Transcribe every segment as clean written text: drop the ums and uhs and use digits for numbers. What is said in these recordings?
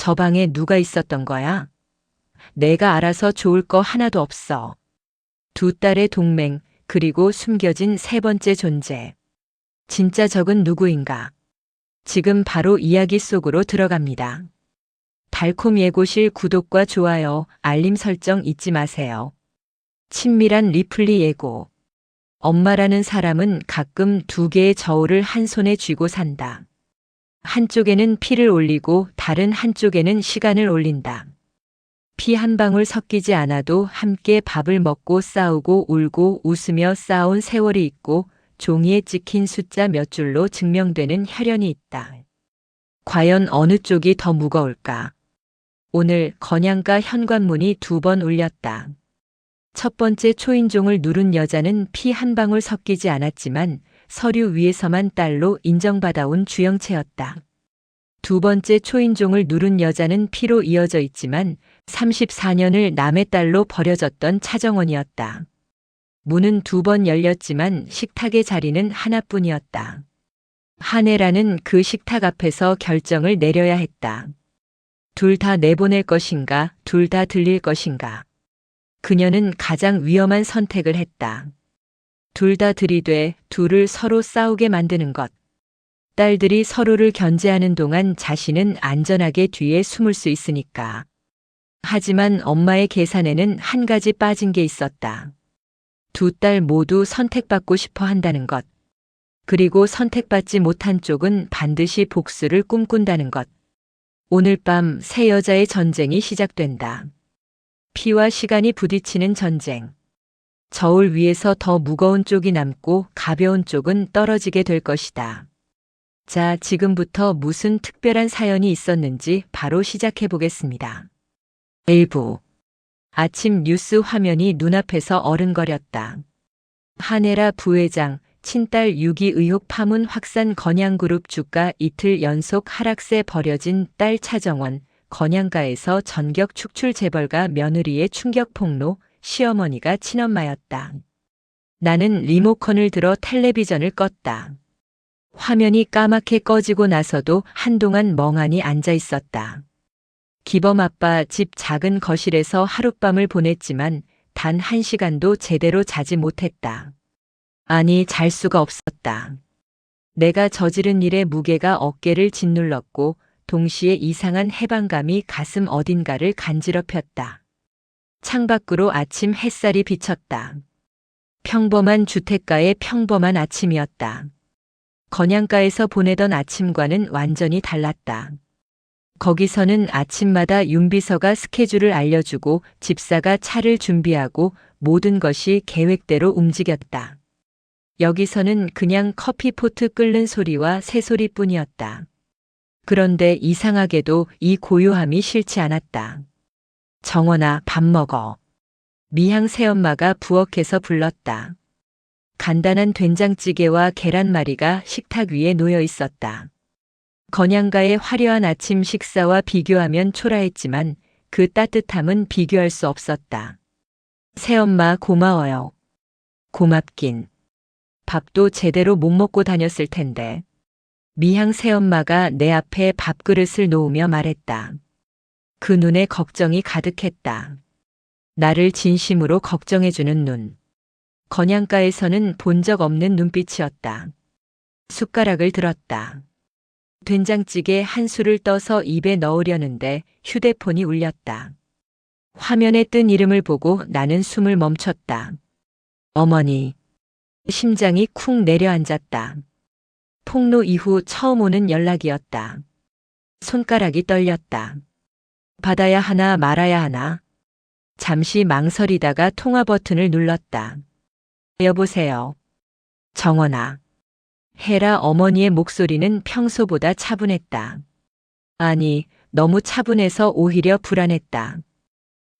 저 방에 누가 있었던 거야? 내가 알아서 좋을 거 하나도 없어. 두 딸의 동맹, 그리고 숨겨진 세 번째 존재. 진짜 적은 누구인가? 지금 바로 이야기 속으로 들어갑니다. 달콤 예고실 구독과 좋아요, 알림 설정 잊지 마세요. 친밀한 리플리 예고. 엄마라는 사람은 가끔 두 개의 저울을 한 손에 쥐고 산다. 한쪽에는 피를 올리고 다른 한쪽에는 시간을 올린다. 피 한 방울 섞이지 않아도 함께 밥을 먹고 싸우고 울고 웃으며 쌓아온 세월이 있고 종이에 찍힌 숫자 몇 줄로 증명되는 혈연이 있다. 과연 어느 쪽이 더 무거울까? 오늘 건양가 현관문이 2번 울렸다. 첫 번째 초인종을 누른 여자는 피 한 방울 섞이지 않았지만 서류 위에서만 딸로 인정받아온 주영채였다. 두 번째 초인종을 누른 여자는 피로 이어져 있지만 34년을 남의 딸로 버려졌던 차정원이었다. 문은 2번 열렸지만 식탁의 자리는 하나뿐이었다. 한혜라는 그 식탁 앞에서 결정을 내려야 했다. 둘 다 내보낼 것인가, 둘 다 들릴 것인가. 그녀는 가장 위험한 선택을 했다. 둘 다 들이되 둘을 서로 싸우게 만드는 것. 딸들이 서로를 견제하는 동안 자신은 안전하게 뒤에 숨을 수 있으니까. 하지만 엄마의 계산에는 한 가지 빠진 게 있었다. 두 딸 모두 선택받고 싶어 한다는 것. 그리고 선택받지 못한 쪽은 반드시 복수를 꿈꾼다는 것. 오늘 밤 세 여자의 전쟁이 시작된다. 피와 시간이 부딪히는 전쟁. 저울 위에서 더 무거운 쪽이 남고 가벼운 쪽은 떨어지게 될 것이다. 자, 지금부터 무슨 특별한 사연이 있었는지 바로 시작해 보겠습니다. 1부. 아침 뉴스 화면이 눈앞에서 어른거렸다. 한혜라 부회장, 친딸 유기 의혹 파문 확산 건양그룹 주가 이틀 연속 하락세 버려진 딸 차정원, 건양가에서 전격 축출 재벌가 며느리의 충격 폭로, 시어머니가 친엄마였다. 나는 리모컨을 들어 텔레비전을 껐다. 화면이 까맣게 꺼지고 나서도 한동안 멍하니 앉아 있었다. 기범 아빠 집 작은 거실에서 하룻밤을 보냈지만 단 1시간도 제대로 자지 못했다. 아니, 잘 수가 없었다. 내가 저지른 일의 무게가 어깨를 짓눌렀고 동시에 이상한 해방감이 가슴 어딘가를 간지럽혔다. 창밖으로 아침 햇살이 비쳤다. 평범한 주택가의 평범한 아침이었다. 건양가에서 보내던 아침과는 완전히 달랐다. 거기서는 아침마다 윤비서가 스케줄을 알려주고 집사가 차를 준비하고 모든 것이 계획대로 움직였다. 여기서는 그냥 커피포트 끓는 소리와 새소리뿐이었다. 그런데 이상하게도 이 고요함이 싫지 않았다. 정원아, 밥 먹어. 미향 새엄마가 부엌에서 불렀다. 간단한 된장찌개와 계란말이가 식탁 위에 놓여 있었다. 건양가의 화려한 아침 식사와 비교하면 초라했지만 그 따뜻함은 비교할 수 없었다. 새엄마 고마워요. 고맙긴. 밥도 제대로 못 먹고 다녔을 텐데. 미향 새엄마가 내 앞에 밥그릇을 놓으며 말했다. 그 눈에 걱정이 가득했다. 나를 진심으로 걱정해주는 눈. 건양가에서는 본 적 없는 눈빛이었다. 숟가락을 들었다. 된장찌개 한 술을 떠서 입에 넣으려는데 휴대폰이 울렸다. 화면에 뜬 이름을 보고 나는 숨을 멈췄다. 어머니. 심장이 쿵 내려앉았다. 폭로 이후 처음 오는 연락이었다. 손가락이 떨렸다. 받아야 하나 말아야 하나. 잠시 망설이다가 통화 버튼을 눌렀다. 여보세요. 정원아. 혜라 어머니의 목소리는 평소보다 차분했다. 아니, 너무 차분해서 오히려 불안했다.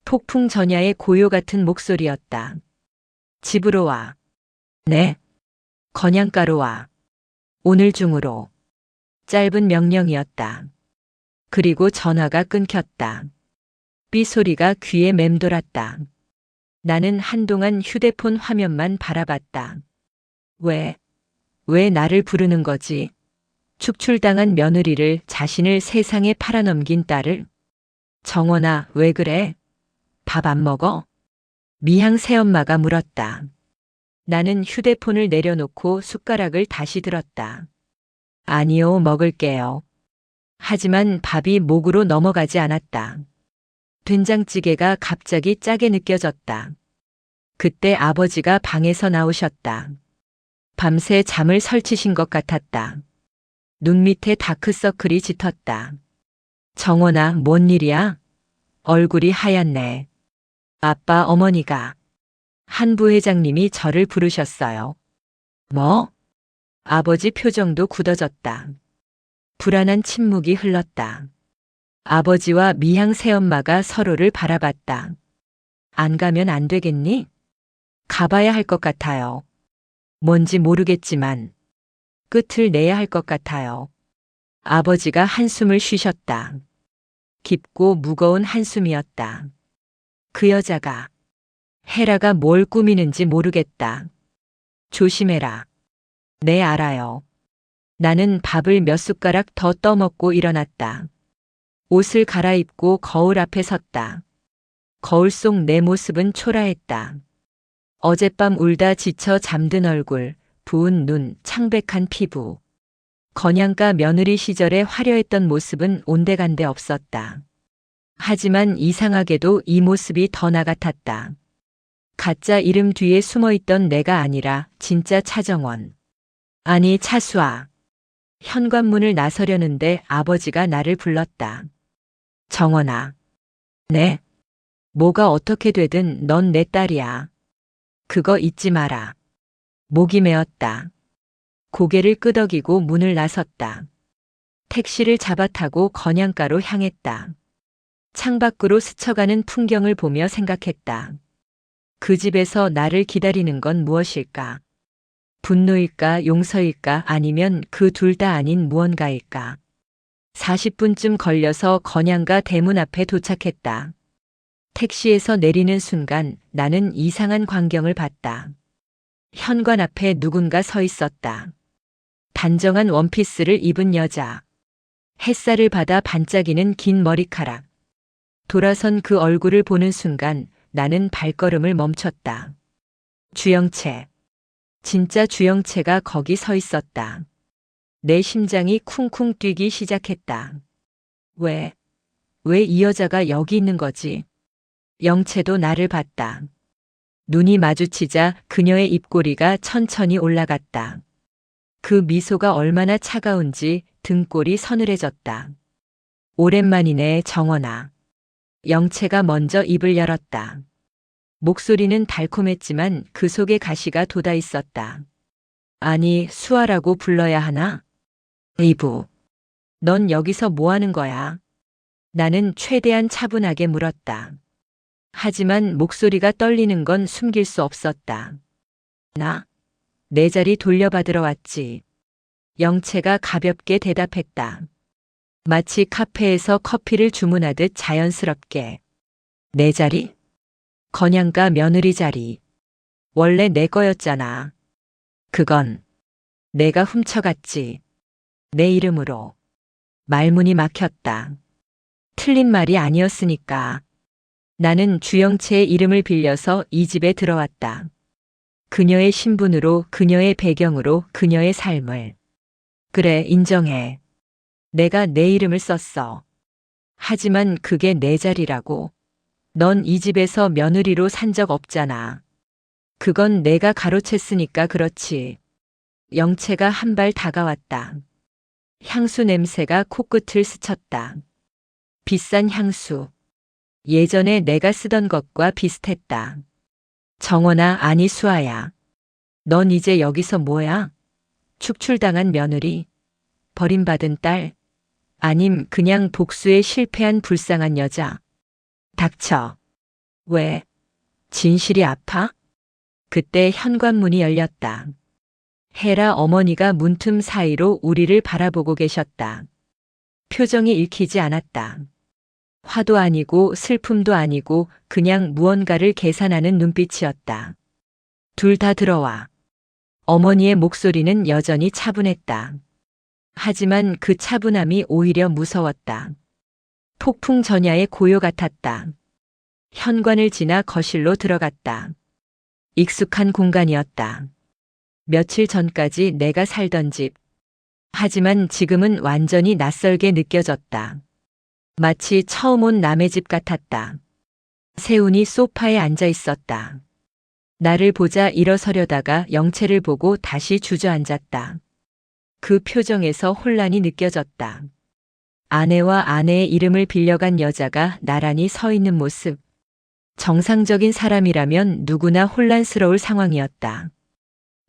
폭풍 전야의 고요 같은 목소리였다. 집으로 와. 네. 건양가로 와. 오늘 중으로. 짧은 명령이었다. 그리고 전화가 끊겼다. 삐 소리가 귀에 맴돌았다. 나는 한동안 휴대폰 화면만 바라봤다. 왜 나를 부르는 거지? 축출당한 며느리를, 자신을 세상에 팔아넘긴 딸을. 정원아, 왜 그래? 밥 안 먹어? 미향 새엄마가 물었다. 나는 휴대폰을 내려놓고 숟가락을 다시 들었다. 아니요, 먹을게요. 하지만 밥이 목으로 넘어가지 않았다. 된장찌개가 갑자기 짜게 느껴졌다. 그때 아버지가 방에서 나오셨다. 밤새 잠을 설치신 것 같았다. 눈 밑에 다크서클이 짙었다. 정원아, 뭔 일이야? 얼굴이 하얗네. 아빠, 어머니가. 한 부회장님이 저를 부르셨어요. 뭐? 아버지 표정도 굳어졌다. 불안한 침묵이 흘렀다. 아버지와 미향 새엄마가 서로를 바라봤다. 안 가면 안 되겠니? 가봐야 할 것 같아요. 뭔지 모르겠지만 끝을 내야 할 것 같아요. 아버지가 한숨을 쉬셨다. 깊고 무거운 한숨이었다. 그 여자가 헤라가 뭘 꾸미는지 모르겠다. 조심해라. 네, 알아요. 나는 밥을 몇 숟가락 더 떠먹고 일어났다. 옷을 갈아입고 거울 앞에 섰다. 거울 속 내 모습은 초라했다. 어젯밤 울다 지쳐 잠든 얼굴, 부은 눈, 창백한 피부. 건양가 며느리 시절에 화려했던 모습은 온데간데 없었다. 하지만 이상하게도 이 모습이 더 나 같았다. 가짜 이름 뒤에 숨어있던 내가 아니라 진짜 차정원. 아니, 차수아. 현관문을 나서려는데 아버지가 나를 불렀다. 정원아. 네. 뭐가 어떻게 되든 넌 내 딸이야. 그거 잊지 마라. 목이 메었다. 고개를 끄덕이고 문을 나섰다. 택시를 잡아타고 건양가로 향했다. 창밖으로 스쳐가는 풍경을 보며 생각했다. 그 집에서 나를 기다리는 건 무엇일까? 분노일까, 용서일까, 아니면 그 둘 다 아닌 무언가일까? 40분쯤 걸려서 건양가 대문 앞에 도착했다. 택시에서 내리는 순간 나는 이상한 광경을 봤다. 현관 앞에 누군가 서 있었다. 단정한 원피스를 입은 여자. 햇살을 받아 반짝이는 긴 머리카락. 돌아선 그 얼굴을 보는 순간 나는 발걸음을 멈췄다. 주영채. 진짜 주영채가 거기 서 있었다. 내 심장이 쿵쿵 뛰기 시작했다. 왜 이 여자가 여기 있는 거지? 영채도 나를 봤다. 눈이 마주치자 그녀의 입꼬리가 천천히 올라갔다. 그 미소가 얼마나 차가운지 등골이 서늘해졌다. 오랜만이네, 정원아. 영채가 먼저 입을 열었다. 목소리는 달콤했지만 그 속에 가시가 돋아 있었다. 아니, 수아라고 불러야 하나? 이부. 넌 여기서 뭐 하는 거야? 나는 최대한 차분하게 물었다. 하지만 목소리가 떨리는 건 숨길 수 없었다. 나? 내 자리 돌려받으러 왔지. 영채가 가볍게 대답했다. 마치 카페에서 커피를 주문하듯 자연스럽게. 내 자리? 건양가 며느리 자리. 원래 내 거였잖아. 그건 내가 훔쳐갔지. 내 이름으로. 말문이 막혔다. 틀린 말이 아니었으니까. 나는 주영채의 이름을 빌려서 이 집에 들어왔다. 그녀의 신분으로, 그녀의 배경으로, 그녀의 삶을. 그래, 인정해. 내가 내 이름을 썼어. 하지만 그게 내 자리라고. 넌 이 집에서 며느리로 산 적 없잖아. 그건 내가 가로챘으니까 그렇지. 영채가 한 발 다가왔다. 향수 냄새가 코끝을 스쳤다. 비싼 향수. 예전에 내가 쓰던 것과 비슷했다. 정원아, 아니 수아야. 넌 이제 여기서 뭐야? 축출당한 며느리? 버림받은 딸? 아님 그냥 복수에 실패한 불쌍한 여자? 닥쳐. 왜? 진실이 아파? 그때 현관문이 열렸다. 헤라 어머니가 문틈 사이로 우리를 바라보고 계셨다. 표정이 읽히지 않았다. 화도 아니고 슬픔도 아니고 그냥 무언가를 계산하는 눈빛이었다. 둘 다 들어와. 어머니의 목소리는 여전히 차분했다. 하지만 그 차분함이 오히려 무서웠다. 폭풍 전야의 고요 같았다. 현관을 지나 거실로 들어갔다. 익숙한 공간이었다. 며칠 전까지 내가 살던 집. 하지만 지금은 완전히 낯설게 느껴졌다. 마치 처음 온 남의 집 같았다. 세훈이 소파에 앉아 있었다. 나를 보자 일어서려다가 영채를 보고 다시 주저앉았다. 그 표정에서 혼란이 느껴졌다. 아내와 아내의 이름을 빌려간 여자가 나란히 서 있는 모습. 정상적인 사람이라면 누구나 혼란스러울 상황이었다.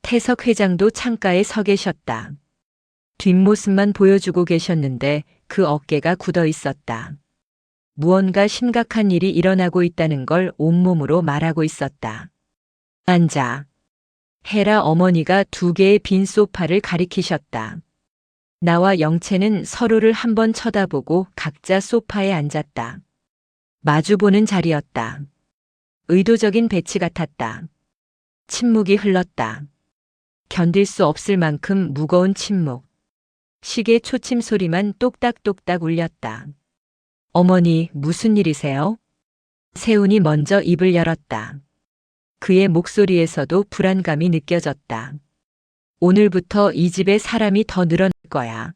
태석 회장도 창가에 서 계셨다. 뒷모습만 보여주고 계셨는데 그 어깨가 굳어 있었다. 무언가 심각한 일이 일어나고 있다는 걸 온몸으로 말하고 있었다. 앉아. 헤라 어머니가 2개의 빈 소파를 가리키셨다. 나와 영채는 서로를 한번 쳐다보고 각자 소파에 앉았다. 마주보는 자리였다. 의도적인 배치 같았다. 침묵이 흘렀다. 견딜 수 없을 만큼 무거운 침묵. 시계 초침 소리만 똑딱똑딱 울렸다. 어머니, 무슨 일이세요? 세훈이 먼저 입을 열었다. 그의 목소리에서도 불안감이 느껴졌다. 오늘부터 이 집에 사람이 더 늘어날 거야.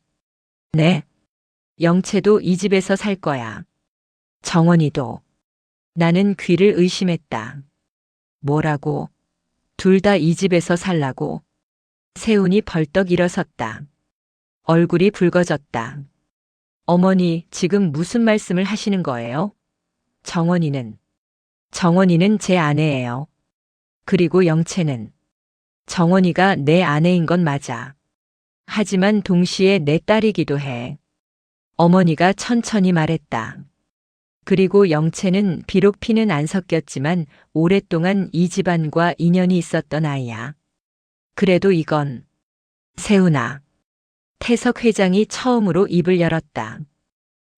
네. 영채도 이 집에서 살 거야. 정원이도. 나는 귀를 의심했다. 뭐라고? 둘 다 이 집에서 살라고. 세훈이 벌떡 일어섰다. 얼굴이 붉어졌다. 어머니, 지금 무슨 말씀을 하시는 거예요? 정원이는 제 아내예요. 그리고 영채는 정원이가 내 아내인 건 맞아. 하지만 동시에 내 딸이기도 해. 어머니가 천천히 말했다. 그리고 영채는 비록 피는 안 섞였지만 오랫동안 이 집안과 인연이 있었던 아이야. 그래도 이건 세훈아. 태석 회장이 처음으로 입을 열었다.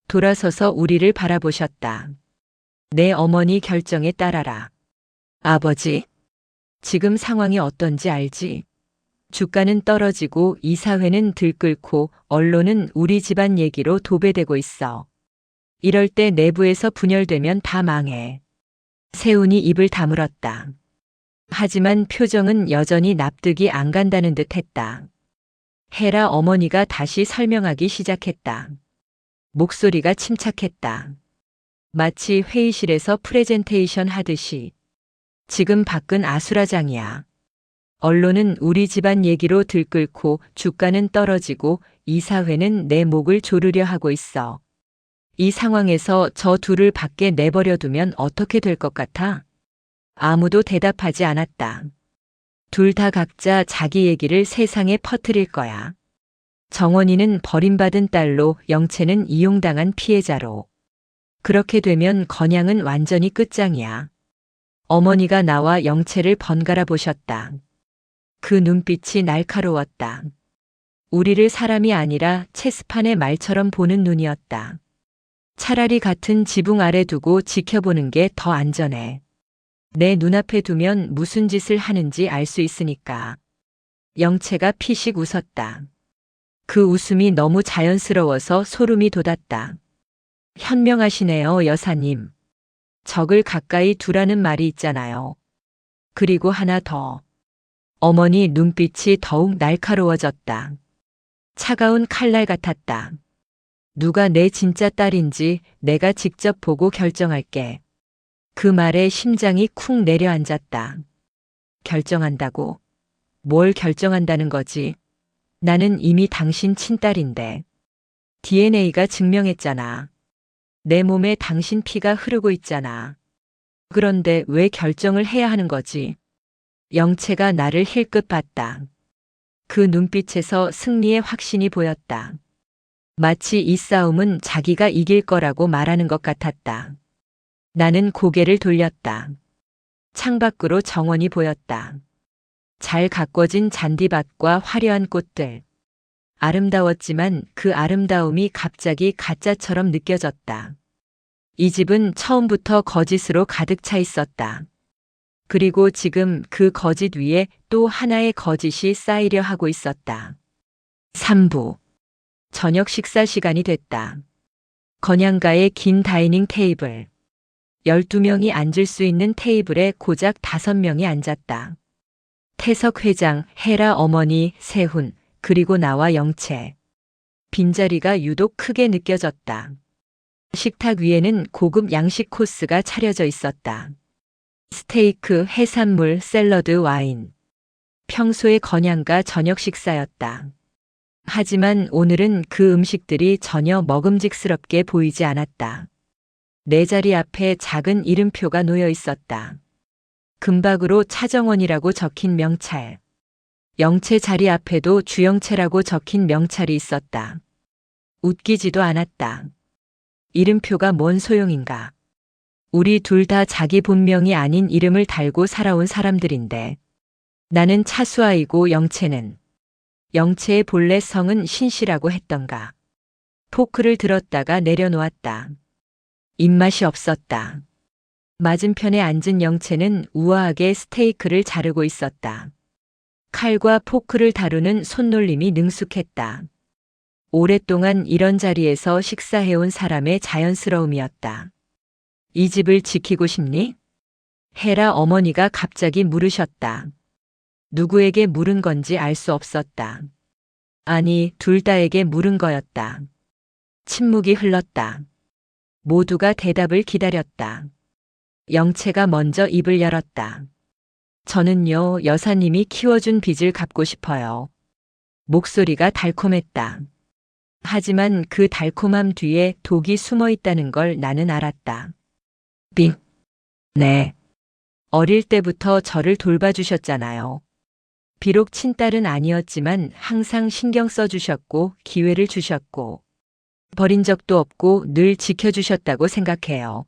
돌아서서 우리를 바라보셨다. 내 어머니 결정에 따라라. 아버지, 지금 상황이 어떤지 알지? 주가는 떨어지고 이사회는 들끓고 언론은 우리 집안 얘기로 도배되고 있어. 이럴 때 내부에서 분열되면 다 망해. 세훈이 입을 다물었다. 하지만 표정은 여전히 납득이 안 간다는 듯 했다. 헤라 어머니가 다시 설명하기 시작했다. 목소리가 침착했다. 마치 회의실에서 프레젠테이션 하듯이. 지금 밖은 아수라장이야. 언론은 우리 집안 얘기로 들끓고 주가는 떨어지고 이사회는 내 목을 조르려 하고 있어. 이 상황에서 저 둘을 밖에 내버려 두면 어떻게 될 것 같아? 아무도 대답하지 않았다. 둘 다 각자 자기 얘기를 세상에 퍼뜨릴 거야. 정원이는 버림받은 딸로, 영채는 이용당한 피해자로. 그렇게 되면 건양은 완전히 끝장이야. 어머니가 나와 영채를 번갈아 보셨다. 그 눈빛이 날카로웠다. 우리를 사람이 아니라 체스판의 말처럼 보는 눈이었다. 차라리 같은 지붕 아래 두고 지켜보는 게 더 안전해. 내 눈앞에 두면 무슨 짓을 하는지 알 수 있으니까. 영채가 피식 웃었다. 그 웃음이 너무 자연스러워서 소름이 돋았다. 현명하시네요, 여사님. 적을 가까이 두라는 말이 있잖아요. 그리고 하나 더. 어머니 눈빛이 더욱 날카로워졌다. 차가운 칼날 같았다. 누가 내 진짜 딸인지 내가 직접 보고 결정할게. 그 말에 심장이 쿵 내려앉았다. 결정한다고? 뭘 결정한다는 거지? 나는 이미 당신 친딸인데. DNA가 증명했잖아. 내 몸에 당신 피가 흐르고 있잖아. 그런데 왜 결정을 해야 하는 거지? 영채가 나를 힐끗 봤다. 그 눈빛에서 승리의 확신이 보였다. 마치 이 싸움은 자기가 이길 거라고 말하는 것 같았다. 나는 고개를 돌렸다. 창밖으로 정원이 보였다. 잘 가꿔진 잔디밭과 화려한 꽃들. 아름다웠지만 그 아름다움이 갑자기 가짜처럼 느껴졌다. 이 집은 처음부터 거짓으로 가득 차 있었다. 그리고 지금 그 거짓 위에 또 하나의 거짓이 쌓이려 하고 있었다. 3부. 저녁 식사 시간이 됐다. 건양가의 긴 다이닝 테이블. 12명이 앉을 수 있는 테이블에 고작 5명이 앉았다. 태석 회장, 헤라 어머니, 세훈, 그리고 나와 영채. 빈자리가 유독 크게 느껴졌다. 식탁 위에는 고급 양식 코스가 차려져 있었다. 스테이크, 해산물, 샐러드, 와인. 평소의 건양가 저녁 식사였다. 하지만 오늘은 그 음식들이 전혀 먹음직스럽게 보이지 않았다. 내 자리 앞에 작은 이름표가 놓여 있었다. 금박으로 차정원이라고 적힌 명찰. 영채 자리 앞에도 주영채라고 적힌 명찰이 있었다. 웃기지도 않았다. 이름표가 뭔 소용인가. 우리 둘 다 자기 본명이 아닌 이름을 달고 살아온 사람들인데. 나는 차수아이고 영채는. 영채의 본래 성은 신씨라고 했던가. 포크를 들었다가 내려놓았다. 입맛이 없었다. 맞은편에 앉은 영채는 우아하게 스테이크를 자르고 있었다. 칼과 포크를 다루는 손놀림이 능숙했다. 오랫동안 이런 자리에서 식사해온 사람의 자연스러움이었다. 이 집을 지키고 싶니? 헤라 어머니가 갑자기 물으셨다. 누구에게 물은 건지 알 수 없었다. 아니, 둘 다에게 물은 거였다. 침묵이 흘렀다. 모두가 대답을 기다렸다. 영채가 먼저 입을 열었다. 저는요, 여사님이 키워준 빚을 갚고 싶어요. 목소리가 달콤했다. 하지만 그 달콤함 뒤에 독이 숨어 있다는 걸 나는 알았다. 빚? 네. 어릴 때부터 저를 돌봐주셨잖아요. 비록 친딸은 아니었지만 항상 신경 써주셨고 기회를 주셨고 버린 적도 없고 늘 지켜주셨다고 생각해요.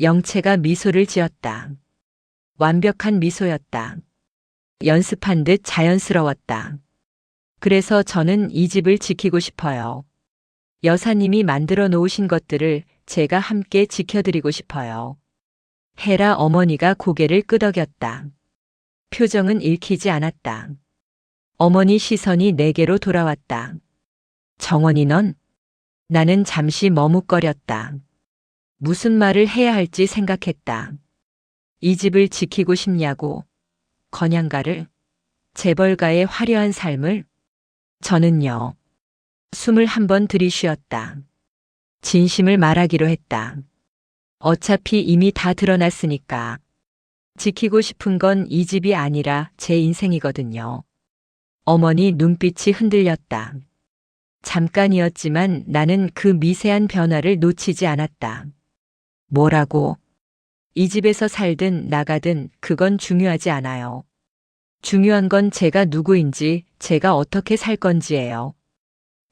영채가 미소를 지었다. 완벽한 미소였다. 연습한 듯 자연스러웠다. 그래서 저는 이 집을 지키고 싶어요. 여사님이 만들어 놓으신 것들을 제가 함께 지켜드리고 싶어요. 헤라 어머니가 고개를 끄덕였다. 표정은 읽히지 않았다. 어머니 시선이 내게로 돌아왔다. 정원이 넌? 나는 잠시 머뭇거렸다. 무슨 말을 해야 할지 생각했다. 이 집을 지키고 싶냐고. 건양가를? 재벌가의 화려한 삶을? 저는요. 숨을 한번 들이쉬었다. 진심을 말하기로 했다. 어차피 이미 다 드러났으니까. 지키고 싶은 건 이 집이 아니라 제 인생이거든요. 어머니 눈빛이 흔들렸다. 잠깐이었지만 나는 그 미세한 변화를 놓치지 않았다. 뭐라고? 이 집에서 살든 나가든 그건 중요하지 않아요. 중요한 건 제가 누구인지, 제가 어떻게 살 건지예요.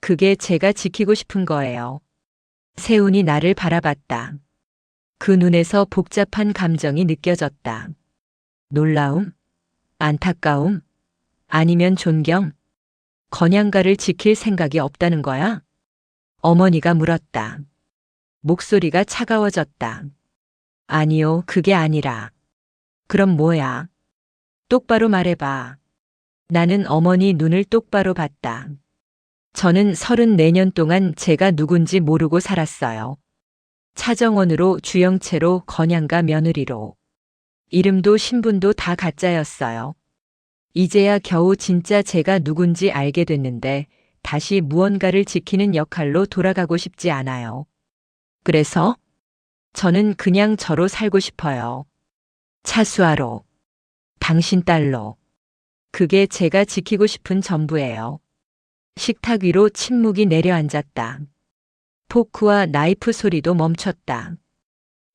그게 제가 지키고 싶은 거예요. 세훈이 나를 바라봤다. 그 눈에서 복잡한 감정이 느껴졌다. 놀라움? 안타까움? 아니면 존경? 건양가를 지킬 생각이 없다는 거야? 어머니가 물었다. 목소리가 차가워졌다. 아니요, 그게 아니라. 그럼 뭐야? 똑바로 말해봐. 나는 어머니 눈을 똑바로 봤다. 저는 34년 동안 제가 누군지 모르고 살았어요. 차정원으로, 주영채로, 건양가 며느리로. 이름도 신분도 다 가짜였어요. 이제야 겨우 진짜 제가 누군지 알게 됐는데 다시 무언가를 지키는 역할로 돌아가고 싶지 않아요. 그래서 저는 그냥 저로 살고 싶어요. 차수아로. 당신 딸로. 그게 제가 지키고 싶은 전부예요. 식탁 위로 침묵이 내려앉았다. 포크와 나이프 소리도 멈췄다.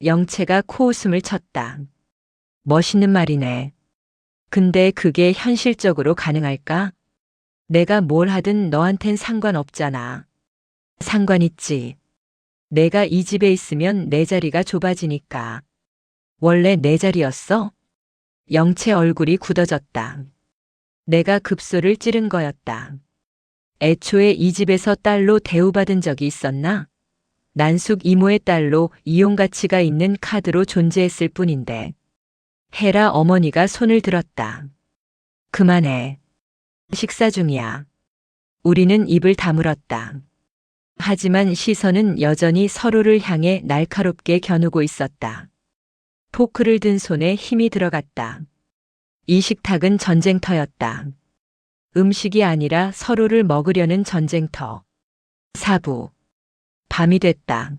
영채가 코웃음을 쳤다. 멋있는 말이네. 근데 그게 현실적으로 가능할까? 내가 뭘 하든 너한텐 상관없잖아. 상관있지. 내가 이 집에 있으면 내 자리가 좁아지니까. 원래 내 자리였어? 영채 얼굴이 굳어졌다. 내가 급소를 찌른 거였다. 애초에 이 집에서 딸로 대우받은 적이 있었나? 난숙 이모의 딸로 이용 가치가 있는 카드로 존재했을 뿐인데. 헤라 어머니가 손을 들었다. 그만해. 식사 중이야. 우리는 입을 다물었다. 하지만 시선은 여전히 서로를 향해 날카롭게 겨누고 있었다. 포크를 든 손에 힘이 들어갔다. 이 식탁은 전쟁터였다. 음식이 아니라 서로를 먹으려는 전쟁터. 사부. 밤이 됐다.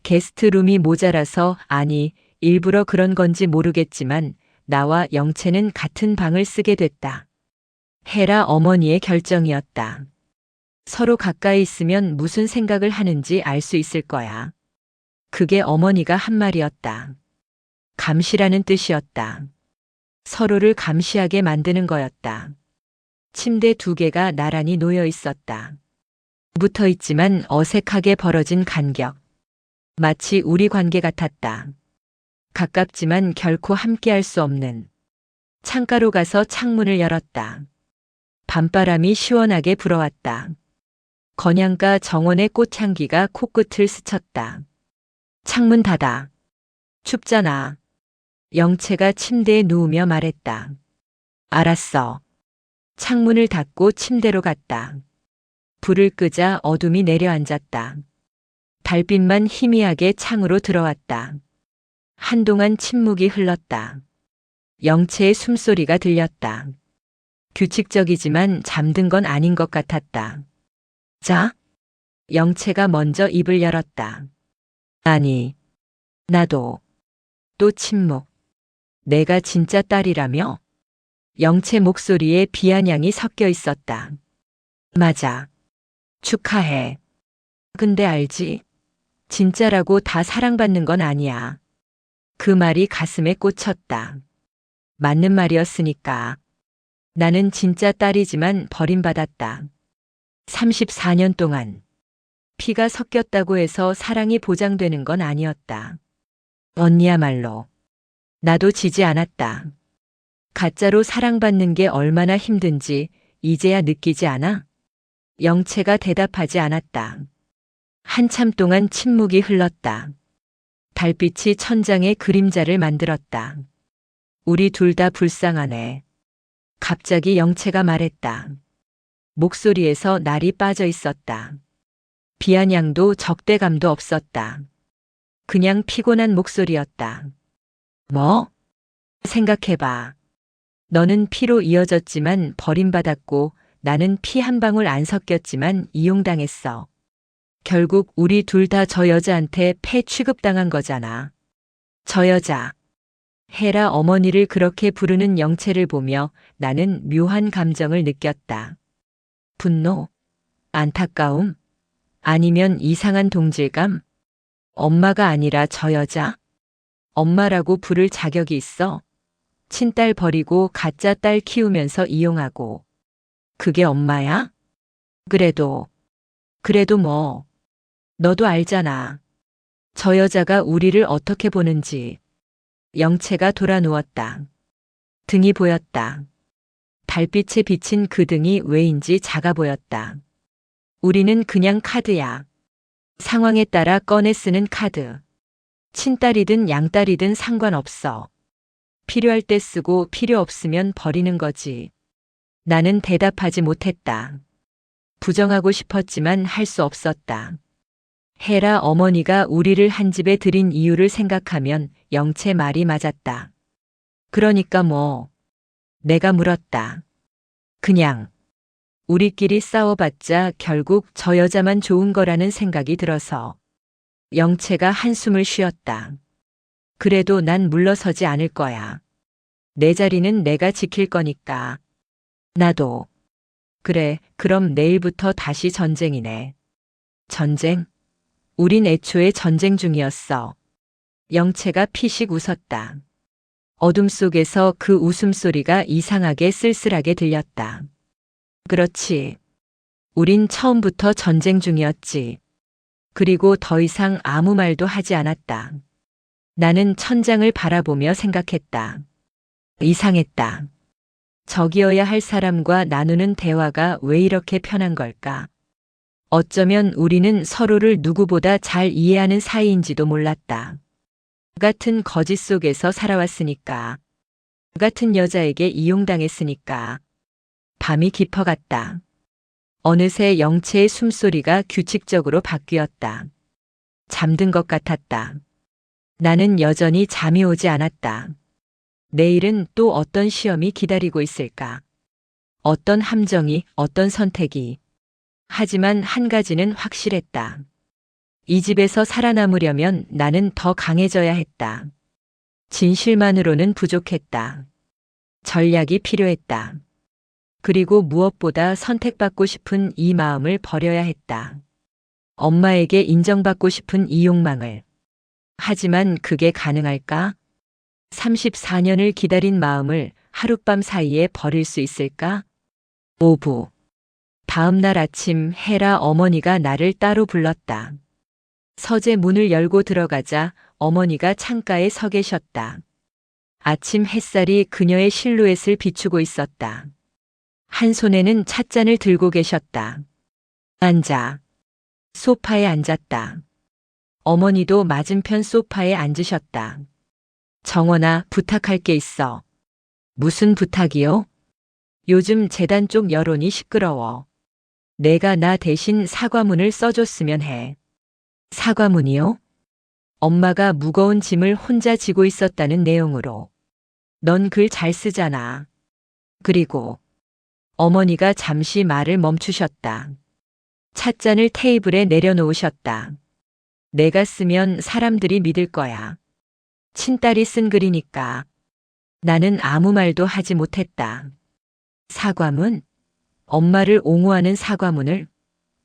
게스트룸이 모자라서, 아니, 일부러 그런 건지 모르겠지만 나와 영채는 같은 방을 쓰게 됐다. 헤라 어머니의 결정이었다. 서로 가까이 있으면 무슨 생각을 하는지 알 수 있을 거야. 그게 어머니가 한 말이었다. 감시라는 뜻이었다. 서로를 감시하게 만드는 거였다. 침대 2개가 나란히 놓여 있었다. 붙어 있지만 어색하게 벌어진 간격. 마치 우리 관계 같았다. 가깝지만 결코 함께할 수 없는. 창가로 가서 창문을 열었다. 밤바람이 시원하게 불어왔다. 건양가 정원의 꽃향기가 코끝을 스쳤다. 창문 닫아. 춥잖아. 영채가 침대에 누우며 말했다. 알았어. 창문을 닫고 침대로 갔다. 불을 끄자 어둠이 내려앉았다. 달빛만 희미하게 창으로 들어왔다. 한동안 침묵이 흘렀다. 영채의 숨소리가 들렸다. 규칙적이지만 잠든 건 아닌 것 같았다. 자? 영채가 먼저 입을 열었다. 아니, 나도. 또 침묵. 내가 진짜 딸이라며? 영채 목소리에 비아냥이 섞여 있었다. 맞아. 축하해. 근데 알지? 진짜라고 다 사랑받는 건 아니야. 그 말이 가슴에 꽂혔다. 맞는 말이었으니까. 나는 진짜 딸이지만 버림받았다. 34년 동안. 피가 섞였다고 해서 사랑이 보장되는 건 아니었다. 언니야말로. 나도 지지 않았다. 가짜로 사랑받는 게 얼마나 힘든지 이제야 느끼지 않아? 영채가 대답하지 않았다. 한참 동안 침묵이 흘렀다. 달빛이 천장에 그림자를 만들었다. 우리 둘 다 불쌍하네. 갑자기 영채가 말했다. 목소리에서 날이 빠져 있었다. 비아냥도 적대감도 없었다. 그냥 피곤한 목소리였다. 뭐? 생각해봐. 너는 피로 이어졌지만 버림받았고 나는 피 한 방울 안 섞였지만 이용당했어. 결국 우리 둘 다 저 여자한테 폐 취급당한 거잖아. 저 여자. 헤라 어머니를 그렇게 부르는 영채를 보며 나는 묘한 감정을 느꼈다. 분노? 안타까움? 아니면 이상한 동질감? 엄마가 아니라 저 여자? 엄마라고 부를 자격이 있어? 친딸 버리고 가짜 딸 키우면서 이용하고. 그게 엄마야? 그래도 뭐. 너도 알잖아. 저 여자가 우리를 어떻게 보는지. 영채가 돌아 누웠다. 등이 보였다. 달빛에 비친 그 등이 왜인지 작아 보였다. 우리는 그냥 카드야. 상황에 따라 꺼내 쓰는 카드. 친딸이든 양딸이든 상관없어. 필요할 때 쓰고 필요 없으면 버리는 거지. 나는 대답하지 못했다. 부정하고 싶었지만 할 수 없었다. 헤라 어머니가 우리를 한 집에 들인 이유를 생각하면 영채 말이 맞았다. 그러니까 뭐. 내가 물었다. 그냥. 우리끼리 싸워봤자 결국 저 여자만 좋은 거라는 생각이 들어서. 영채가 한숨을 쉬었다. 그래도 난 물러서지 않을 거야. 내 자리는 내가 지킬 거니까. 나도. 그래, 그럼 내일부터 다시 전쟁이네. 전쟁? 우린 애초에 전쟁 중이었어. 영채가 피식 웃었다. 어둠 속에서 그 웃음소리가 이상하게 쓸쓸하게 들렸다. 그렇지. 우린 처음부터 전쟁 중이었지. 그리고 더 이상 아무 말도 하지 않았다. 나는 천장을 바라보며 생각했다. 이상했다. 적이어야 할 사람과 나누는 대화가 왜 이렇게 편한 걸까? 어쩌면 우리는 서로를 누구보다 잘 이해하는 사이인지도 몰랐다. 같은 거짓 속에서 살아왔으니까. 같은 여자에게 이용당했으니까. 밤이 깊어갔다. 어느새 영채의 숨소리가 규칙적으로 바뀌었다. 잠든 것 같았다. 나는 여전히 잠이 오지 않았다. 내일은 또 어떤 시험이 기다리고 있을까? 어떤 함정이, 어떤 선택이. 하지만 한 가지는 확실했다. 이 집에서 살아남으려면 나는 더 강해져야 했다. 진실만으로는 부족했다. 전략이 필요했다. 그리고 무엇보다 선택받고 싶은 이 마음을 버려야 했다. 엄마에게 인정받고 싶은 이 욕망을. 하지만 그게 가능할까? 34년을 기다린 마음을 하룻밤 사이에 버릴 수 있을까? 오부. 다음 날 아침 헤라 어머니가 나를 따로 불렀다. 서재 문을 열고 들어가자 어머니가 창가에 서 계셨다. 아침 햇살이 그녀의 실루엣을 비추고 있었다. 한 손에는 찻잔을 들고 계셨다. 앉아. 소파에 앉았다. 어머니도 맞은편 소파에 앉으셨다. 정원아, 부탁할 게 있어. 무슨 부탁이요? 요즘 재단 쪽 여론이 시끄러워. 내가 나 대신 사과문을 써줬으면 해. 사과문이요? 엄마가 무거운 짐을 혼자 지고 있었다는 내용으로. 넌 글 잘 쓰잖아. 그리고 어머니가 잠시 말을 멈추셨다. 찻잔을 테이블에 내려놓으셨다. 내가 쓰면 사람들이 믿을 거야. 친딸이 쓴 글이니까. 나는 아무 말도 하지 못했다. 사과문? 엄마를 옹호하는 사과문을?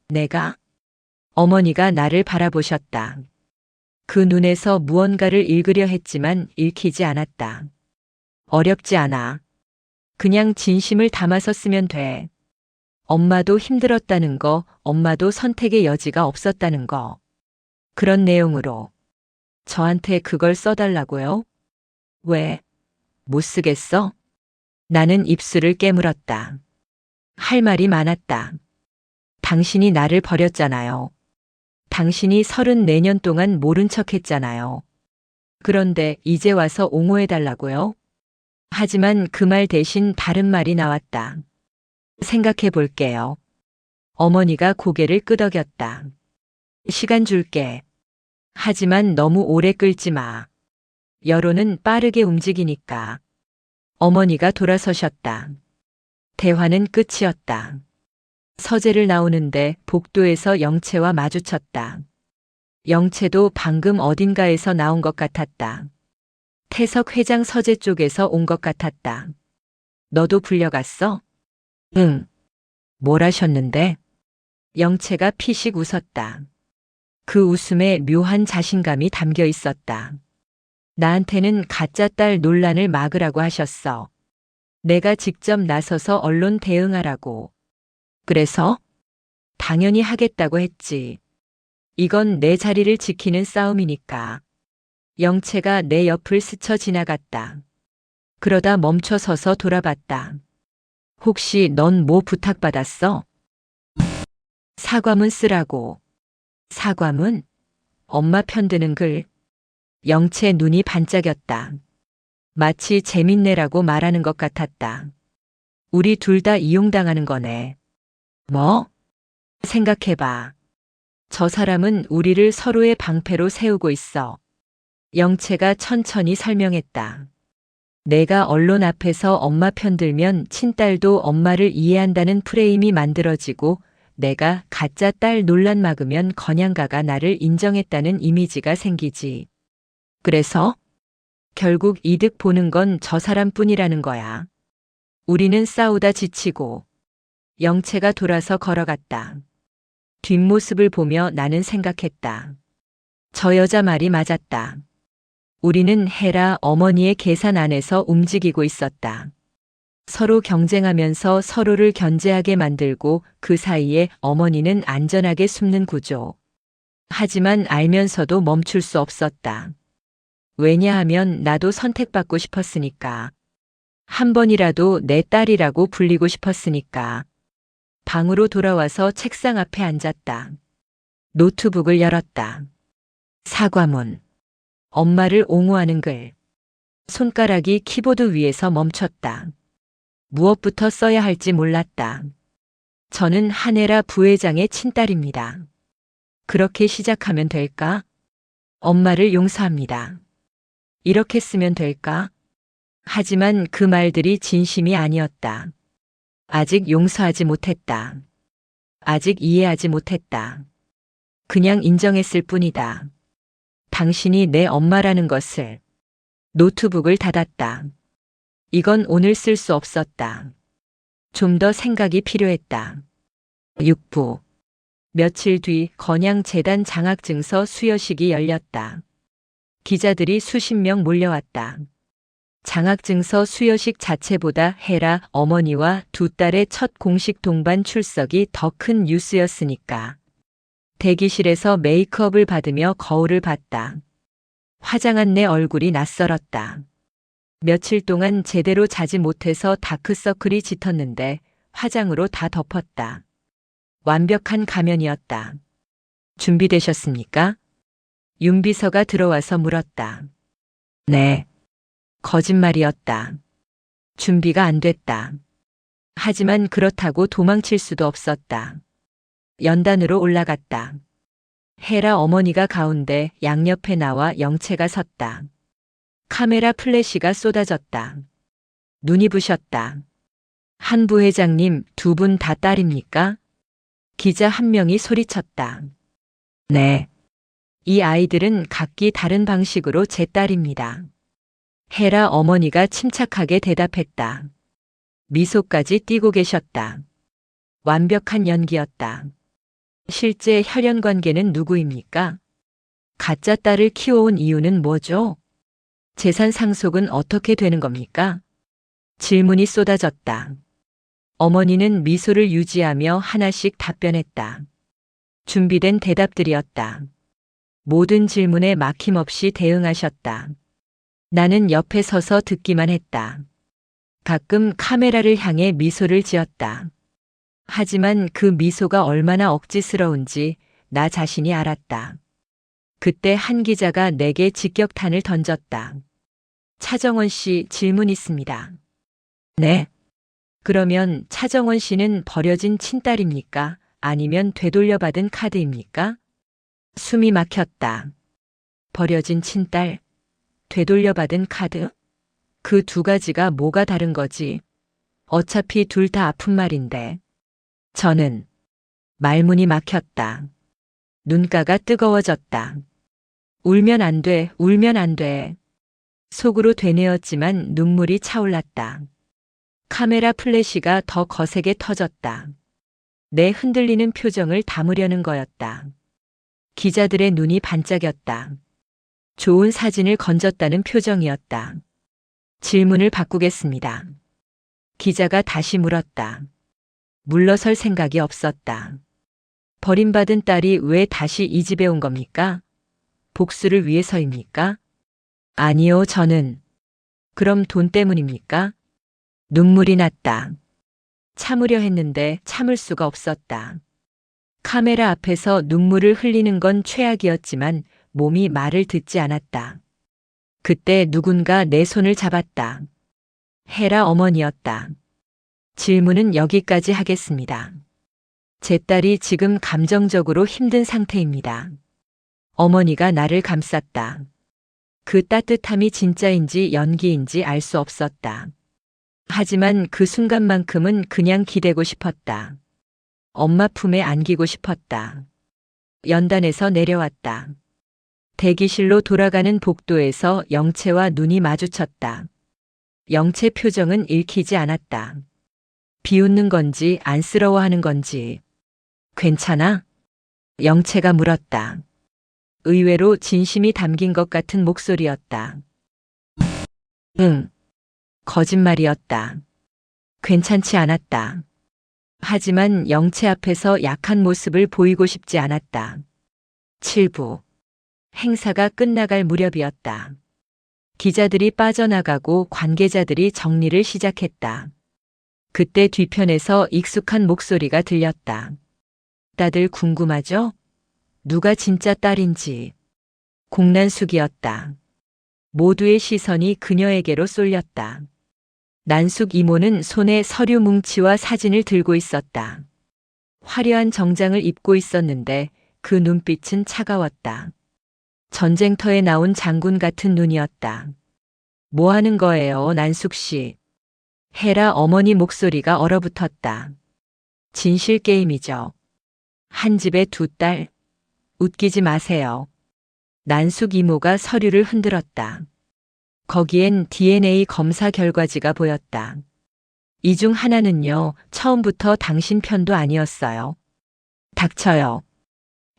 내가? 어머니가 나를 바라보셨다. 그 눈에서 무언가를 읽으려 했지만 읽히지 않았다. 어렵지 않아. 그냥 진심을 담아서 쓰면 돼. 엄마도 힘들었다는 거, 엄마도 선택의 여지가 없었다는 거. 그런 내용으로. 저한테 그걸 써달라고요? 왜? 못 쓰겠어? 나는 입술을 깨물었다. 할 말이 많았다. 당신이 나를 버렸잖아요. 당신이 34년 동안 모른 척 했잖아요. 그런데 이제 와서 옹호해달라고요? 하지만 그 말 대신 다른 말이 나왔다. 생각해 볼게요. 어머니가 고개를 끄덕였다. 시간 줄게. 하지만 너무 오래 끌지 마. 여론은 빠르게 움직이니까. 어머니가 돌아서셨다. 대화는 끝이었다. 서재를 나오는데 복도에서 영채와 마주쳤다. 영채도 방금 어딘가에서 나온 것 같았다. 태석 회장 서재 쪽에서 온 것 같았다. 너도 불려갔어? 응. 뭘 하셨는데? 영채가 피식 웃었다. 그 웃음에 묘한 자신감이 담겨 있었다. 나한테는 가짜 딸 논란을 막으라고 하셨어. 내가 직접 나서서 언론 대응하라고. 그래서? 당연히 하겠다고 했지. 이건 내 자리를 지키는 싸움이니까. 영채가 내 옆을 스쳐 지나갔다. 그러다 멈춰서서 돌아봤다. 혹시 넌 뭐 부탁받았어? 사과문 쓰라고. 사과문? 엄마 편드는 글. 영채 눈이 반짝였다. 마치 재밌네라고 말하는 것 같았다. 우리 둘 다 이용당하는 거네. 뭐? 생각해봐. 저 사람은 우리를 서로의 방패로 세우고 있어. 영채가 천천히 설명했다. 내가 언론 앞에서 엄마 편들면 친딸도 엄마를 이해한다는 프레임이 만들어지고 내가 가짜 딸 논란 막으면 건양가가 나를 인정했다는 이미지가 생기지. 그래서 결국 이득 보는 건 저 사람뿐이라는 거야. 우리는 싸우다 지치고. 영채가 돌아서 걸어갔다. 뒷모습을 보며 나는 생각했다. 저 여자 말이 맞았다. 우리는 헤라 어머니의 계산 안에서 움직이고 있었다. 서로 경쟁하면서 서로를 견제하게 만들고 그 사이에 어머니는 안전하게 숨는 구조. 하지만 알면서도 멈출 수 없었다. 왜냐하면 나도 선택받고 싶었으니까. 한 번이라도 내 딸이라고 불리고 싶었으니까. 방으로 돌아와서 책상 앞에 앉았다. 노트북을 열었다. 사과문. 엄마를 옹호하는 글. 손가락이 키보드 위에서 멈췄다. 무엇부터 써야 할지 몰랐다. 저는 한혜라 부회장의 친딸입니다. 그렇게 시작하면 될까? 엄마를 용서합니다. 이렇게 쓰면 될까? 하지만 그 말들이 진심이 아니었다. 아직 용서하지 못했다. 아직 이해하지 못했다. 그냥 인정했을 뿐이다. 당신이 내 엄마라는 것을. 노트북을 닫았다. 이건 오늘 쓸 수 없었다. 좀 더 생각이 필요했다. 6부. 며칠 뒤 건양재단 장학증서 수여식이 열렸다. 기자들이 수십 명 몰려왔다. 장학증서 수여식 자체보다 혜라 어머니와 두 딸의 첫 공식 동반 출석이 더 큰 뉴스였으니까. 대기실에서 메이크업을 받으며 거울을 봤다. 화장한 내 얼굴이 낯설었다. 며칠 동안 제대로 자지 못해서 다크서클이 짙었는데 화장으로 다 덮었다. 완벽한 가면이었다. 준비되셨습니까? 윤비서가 들어와서 물었다. 네. 거짓말이었다. 준비가 안 됐다. 하지만 그렇다고 도망칠 수도 없었다. 연단으로 올라갔다. 혜라 어머니가 가운데 양옆에 나와 영채가 섰다. 카메라 플래시가 쏟아졌다. 눈이 부셨다. 한 부회장님, 두 분 다 딸입니까? 기자 한 명이 소리쳤다. 네. 이 아이들은 각기 다른 방식으로 제 딸입니다. 혜라 어머니가 침착하게 대답했다. 미소까지 띠고 계셨다. 완벽한 연기였다. 실제 혈연 관계는 누구입니까? 가짜 딸을 키워온 이유는 뭐죠? 재산 상속은 어떻게 되는 겁니까? 질문이 쏟아졌다. 어머니는 미소를 유지하며 하나씩 답변했다. 준비된 대답들이었다. 모든 질문에 막힘없이 대응하셨다. 나는 옆에 서서 듣기만 했다. 가끔 카메라를 향해 미소를 지었다. 하지만 그 미소가 얼마나 억지스러운지 나 자신이 알았다. 그때 한 기자가 내게 직격탄을 던졌다. 차정원 씨, 질문 있습니다. 네. 그러면 차정원 씨는 버려진 친딸입니까? 아니면 되돌려받은 카드입니까? 숨이 막혔다. 버려진 친딸, 되돌려받은 카드? 그 두 가지가 뭐가 다른 거지? 어차피 둘 다 아픈 말인데. 저는 말문이 막혔다. 눈가가 뜨거워졌다. 울면 안 돼, 울면 안 돼. 속으로 되뇌었지만 눈물이 차올랐다. 카메라 플래시가 더 거세게 터졌다. 내 흔들리는 표정을 담으려는 거였다. 기자들의 눈이 반짝였다. 좋은 사진을 건졌다는 표정이었다. 질문을 바꾸겠습니다. 기자가 다시 물었다. 물러설 생각이 없었다. 버림받은 딸이 왜 다시 이 집에 온 겁니까? 복수를 위해서입니까? 아니요, 저는. 그럼 돈 때문입니까? 눈물이 났다. 참으려 했는데 참을 수가 없었다. 카메라 앞에서 눈물을 흘리는 건 최악이었지만 몸이 말을 듣지 않았다. 그때 누군가 내 손을 잡았다. 혜라 어머니였다. 질문은 여기까지 하겠습니다. 제 딸이 지금 감정적으로 힘든 상태입니다. 어머니가 나를 감쌌다. 그 따뜻함이 진짜인지 연기인지 알 수 없었다. 하지만 그 순간만큼은 그냥 기대고 싶었다. 엄마 품에 안기고 싶었다. 연단에서 내려왔다. 대기실로 돌아가는 복도에서 영채와 눈이 마주쳤다. 영채 표정은 읽히지 않았다. 비웃는 건지 안쓰러워하는 건지. 괜찮아? 영채가 물었다. 의외로 진심이 담긴 것 같은 목소리였다. 응. 거짓말이었다. 괜찮지 않았다. 하지만 영채 앞에서 약한 모습을 보이고 싶지 않았다. 7부. 행사가 끝나갈 무렵이었다. 기자들이 빠져나가고 관계자들이 정리를 시작했다. 그때 뒤편에서 익숙한 목소리가 들렸다. 다들 궁금하죠? 누가 진짜 딸인지. 공난숙이었다. 모두의 시선이 그녀에게로 쏠렸다. 난숙 이모는 손에 서류 뭉치와 사진을 들고 있었다. 화려한 정장을 입고 있었는데 그 눈빛은 차가웠다. 전쟁터에 나온 장군 같은 눈이었다. 뭐 하는 거예요, 난숙 씨? 헤라 어머니 목소리가 얼어붙었다. 진실 게임이죠. 한 집에 두 딸. 웃기지 마세요. 난숙 이모가 서류를 흔들었다. 거기엔 DNA 검사 결과지가 보였다. 이 중 하나는요, 처음부터 당신 편도 아니었어요. 닥쳐요.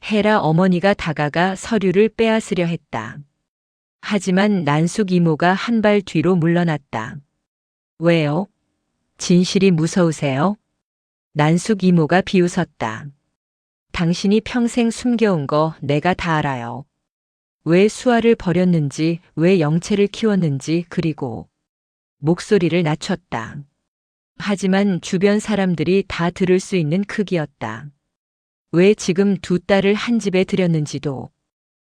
헤라 어머니가 다가가 서류를 빼앗으려 했다. 하지만 난숙 이모가 한 발 뒤로 물러났다. 왜요? 진실이 무서우세요? 난숙 이모가 비웃었다. 당신이 평생 숨겨온 거 내가 다 알아요. 왜 수아를 버렸는지, 왜 영채를 키웠는지, 그리고 목소리를 낮췄다. 하지만 주변 사람들이 다 들을 수 있는 크기였다. 왜 지금 두 딸을 한 집에 들였는지도.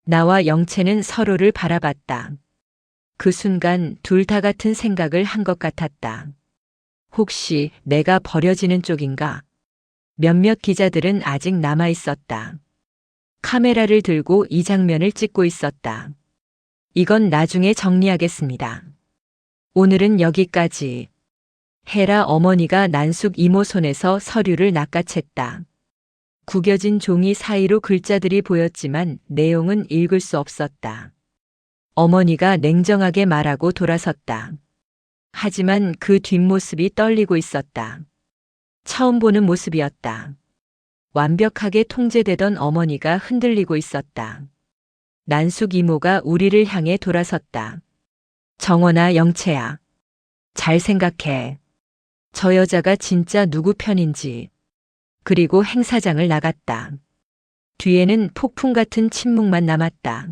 나와 영채는 서로를 바라봤다. 그 순간 둘 다 같은 생각을 한 것 같았다. 혹시 내가 버려지는 쪽인가? 몇몇 기자들은 아직 남아 있었다. 카메라를 들고 이 장면을 찍고 있었다. 이건 나중에 정리하겠습니다. 오늘은 여기까지. 헤라 어머니가 난숙 이모 손에서 서류를 낚아챘다. 구겨진 종이 사이로 글자들이 보였지만 내용은 읽을 수 없었다. 어머니가 냉정하게 말하고 돌아섰다. 하지만 그 뒷모습이 떨리고 있었다. 처음 보는 모습이었다. 완벽하게 통제되던 어머니가 흔들리고 있었다. 난숙 이모가 우리를 향해 돌아섰다. 정원아, 영채야. 잘 생각해. 저 여자가 진짜 누구 편인지. 그리고 행사장을 나갔다. 뒤에는 폭풍 같은 침묵만 남았다.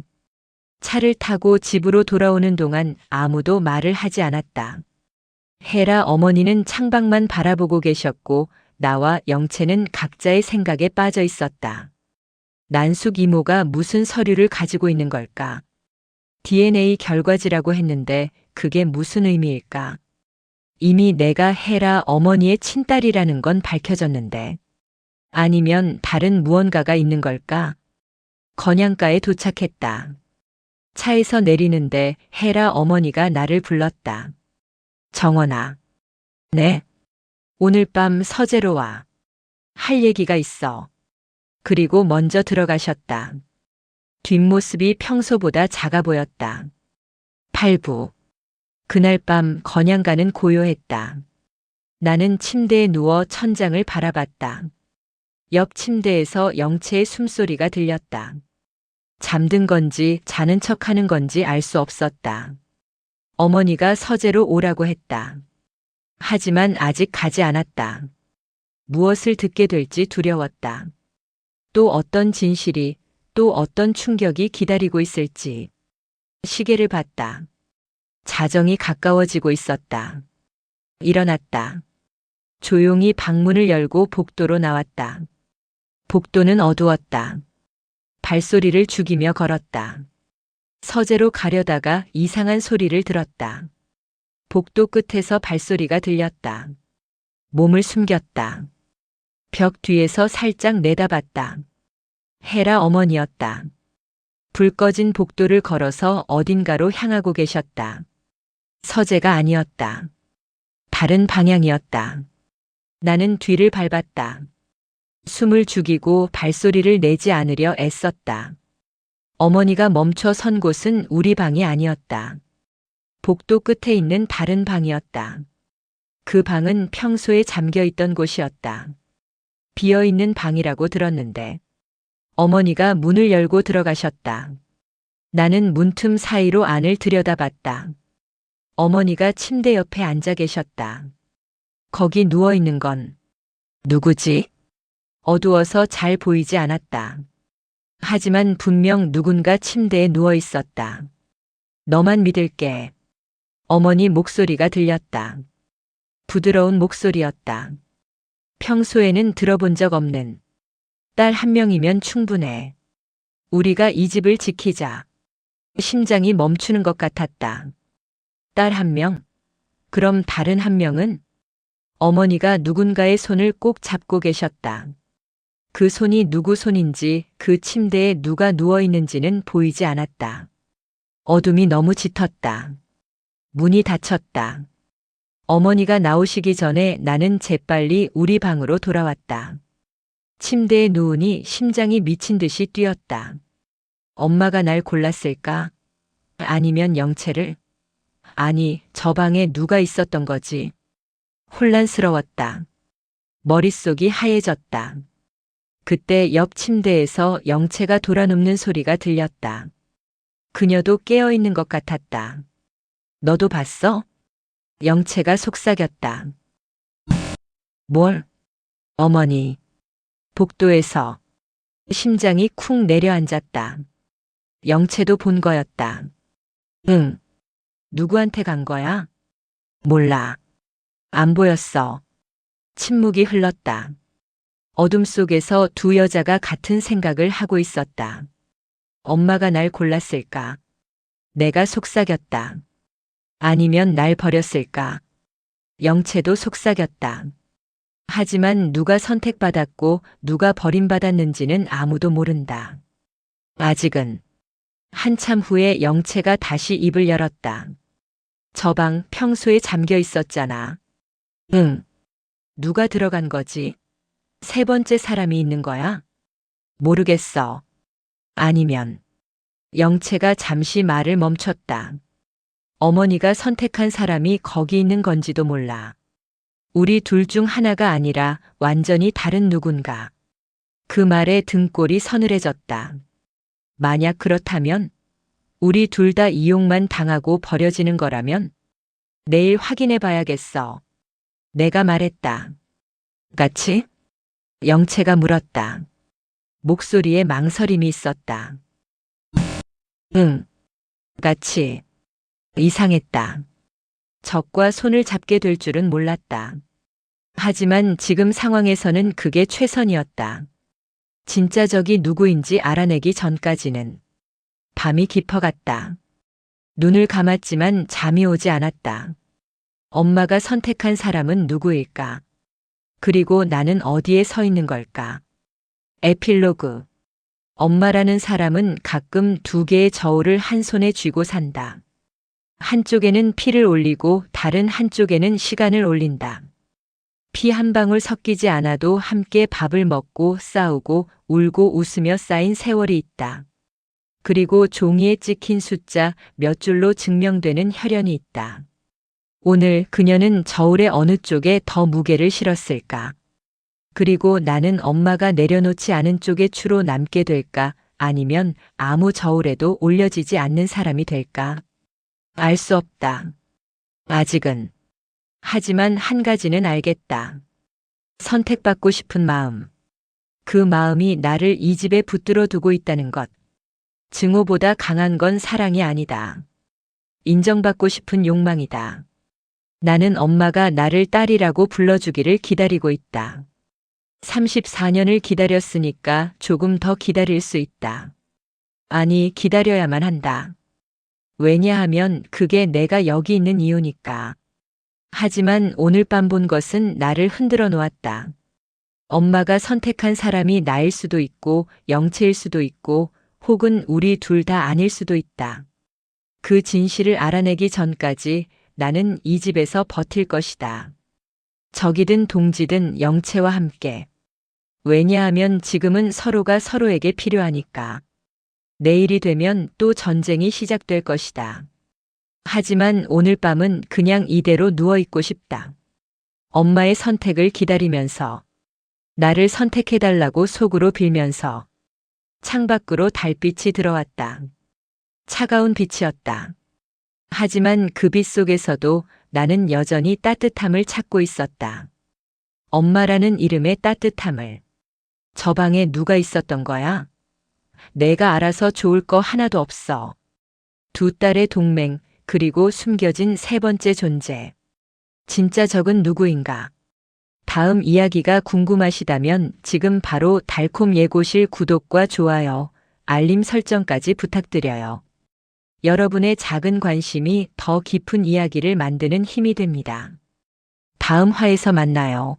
차를 타고 집으로 돌아오는 동안 아무도 말을 하지 않았다. 헤라 어머니는 창밖만 바라보고 계셨고 나와 영채는 각자의 생각에 빠져 있었다. 난숙 이모가 무슨 서류를 가지고 있는 걸까? DNA 결과지라고 했는데 그게 무슨 의미일까? 이미 내가 헤라 어머니의 친딸이라는 건 밝혀졌는데. 아니면 다른 무언가가 있는 걸까? 건양가에 도착했다. 차에서 내리는데 헤라 어머니가 나를 불렀다. 정원아. 네. 오늘 밤 서재로 와. 할 얘기가 있어. 그리고 먼저 들어가셨다. 뒷모습이 평소보다 작아 보였다. 8부. 그날 밤 건양가는 고요했다. 나는 침대에 누워 천장을 바라봤다. 옆 침대에서 영채의 숨소리가 들렸다. 잠든 건지 자는 척하는 건지 알 수 없었다. 어머니가 서재로 오라고 했다. 하지만 아직 가지 않았다. 무엇을 듣게 될지 두려웠다. 또 어떤 진실이, 또 어떤 충격이 기다리고 있을지. 시계를 봤다. 자정이 가까워지고 있었다. 일어났다. 조용히 방문을 열고 복도로 나왔다. 복도는 어두웠다. 발소리를 죽이며 걸었다. 서재로 가려다가 이상한 소리를 들었다. 복도 끝에서 발소리가 들렸다. 몸을 숨겼다. 벽 뒤에서 살짝 내다봤다. 헤라 어머니였다. 불 꺼진 복도를 걸어서 어딘가로 향하고 계셨다. 서재가 아니었다. 다른 방향이었다. 나는 뒤를 밟았다. 숨을 죽이고 발소리를 내지 않으려 애썼다. 어머니가 멈춰 선 곳은 우리 방이 아니었다. 복도 끝에 있는 다른 방이었다. 그 방은 평소에 잠겨 있던 곳이었다. 비어있는 방이라고 들었는데 어머니가 문을 열고 들어가셨다. 나는 문틈 사이로 안을 들여다봤다. 어머니가 침대 옆에 앉아 계셨다. 거기 누워 있는 건 누구지? 어두워서 잘 보이지 않았다. 하지만 분명 누군가 침대에 누워 있었다. 너만 믿을게. 어머니 목소리가 들렸다. 부드러운 목소리였다. 평소에는 들어본 적 없는. 딸 한 명이면 충분해. 우리가 이 집을 지키자. 심장이 멈추는 것 같았다. 딸 한 명? 그럼 다른 한 명은? 어머니가 누군가의 손을 꼭 잡고 계셨다. 그 손이 누구 손인지, 그 침대에 누가 누워 있는지는 보이지 않았다. 어둠이 너무 짙었다. 문이 닫혔다. 어머니가 나오시기 전에 나는 재빨리 우리 방으로 돌아왔다. 침대에 누우니 심장이 미친 듯이 뛰었다. 엄마가 날 골랐을까? 아니면 영채를? 아니, 저 방에 누가 있었던 거지? 혼란스러웠다. 머릿속이 하얘졌다. 그때 옆 침대에서 영채가 돌아눕는 소리가 들렸다. 그녀도 깨어있는 것 같았다. 너도 봤어? 영채가 속삭였다. 뭘? 어머니. 복도에서 심장이 쿵 내려앉았다. 영채도 본 거였다. 응. 누구한테 간 거야? 몰라. 안 보였어. 침묵이 흘렀다. 어둠 속에서 두 여자가 같은 생각을 하고 있었다. 엄마가 날 골랐을까? 내가 속삭였다. 아니면 날 버렸을까? 영채도 속삭였다. 하지만 누가 선택받았고 누가 버림받았는지는 아무도 모른다. 아직은. 한참 후에 영채가 다시 입을 열었다. 저 방 평소에 잠겨 있었잖아. 응. 누가 들어간 거지? 세 번째 사람이 있는 거야? 모르겠어. 아니면. 영채가 잠시 말을 멈췄다. 어머니가 선택한 사람이 거기 있는 건지도 몰라. 우리 둘 중 하나가 아니라 완전히 다른 누군가. 그 말에 등골이 서늘해졌다. 만약 그렇다면, 우리 둘 다 이용만 당하고 버려지는 거라면, 내일 확인해 봐야겠어. 내가 말했다. 같이? 영채가 물었다. 목소리에 망설임이 있었다. 응. 같이. 이상했다. 적과 손을 잡게 될 줄은 몰랐다. 하지만 지금 상황에서는 그게 최선이었다. 진짜 적이 누구인지 알아내기 전까지는. 밤이 깊어갔다. 눈을 감았지만 잠이 오지 않았다. 엄마가 선택한 사람은 누구일까? 그리고 나는 어디에 서 있는 걸까? 에필로그. 엄마라는 사람은 가끔 두 개의 저울을 한 손에 쥐고 산다. 한쪽에는 피를 올리고 다른 한쪽에는 시간을 올린다. 피 한 방울 섞이지 않아도 함께 밥을 먹고 싸우고 울고 웃으며 쌓인 세월이 있다. 그리고 종이에 찍힌 숫자 몇 줄로 증명되는 혈연이 있다. 오늘 그녀는 저울의 어느 쪽에 더 무게를 실었을까? 그리고 나는 엄마가 내려놓지 않은 쪽에 추로 남게 될까? 아니면 아무 저울에도 올려지지 않는 사람이 될까? 알 수 없다. 아직은. 하지만 한 가지는 알겠다. 선택받고 싶은 마음. 그 마음이 나를 이 집에 붙들어 두고 있다는 것. 증오보다 강한 건 사랑이 아니다. 인정받고 싶은 욕망이다. 나는 엄마가 나를 딸이라고 불러주기를 기다리고 있다. 34년을 기다렸으니까 조금 더 기다릴 수 있다. 아니, 기다려야만 한다. 왜냐하면 그게 내가 여기 있는 이유니까. 하지만 오늘 밤 본 것은 나를 흔들어 놓았다. 엄마가 선택한 사람이 나일 수도 있고 영채일 수도 있고 혹은 우리 둘 다 아닐 수도 있다. 그 진실을 알아내기 전까지 나는 이 집에서 버틸 것이다. 적이든 동지든 영채와 함께. 왜냐하면 지금은 서로가 서로에게 필요하니까. 내일이 되면 또 전쟁이 시작될 것이다. 하지만 오늘 밤은 그냥 이대로 누워있고 싶다. 엄마의 선택을 기다리면서, 나를 선택해달라고 속으로 빌면서, 창밖으로 달빛이 들어왔다. 차가운 빛이었다. 하지만 그 빛 속에서도 나는 여전히 따뜻함을 찾고 있었다. 엄마라는 이름의 따뜻함을. 저 방에 누가 있었던 거야? 내가 알아서 좋을 거 하나도 없어. 두 딸의 동맹, 그리고 숨겨진 세 번째 존재. 진짜 적은 누구인가? 다음 이야기가 궁금하시다면 지금 바로 달콤 예고실 구독과 좋아요, 알림 설정까지 부탁드려요. 여러분의 작은 관심이 더 깊은 이야기를 만드는 힘이 됩니다. 다음 화에서 만나요.